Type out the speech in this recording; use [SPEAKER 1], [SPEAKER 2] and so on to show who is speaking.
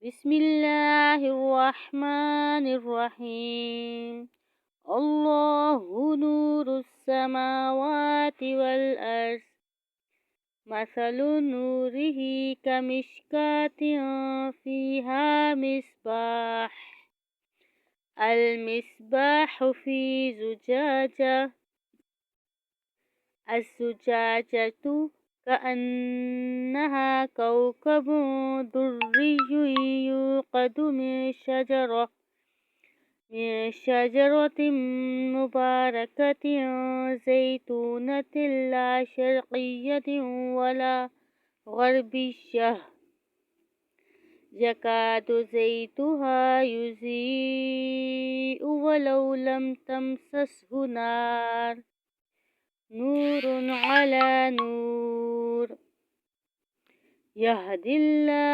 [SPEAKER 1] بسم الله الرحمن الرحيم. الله نور السماوات والأرض. مثل نوره كمشكاة فيها مصباح. المصباح في زجاجة. الزجاجة كأنها كوكب دري يوقد من شجرة مباركة زيتونة لا شرقية ولا غربية يكاد زيتها يضيء ولو لم تمسسه نار. نور على نور. يهدي الله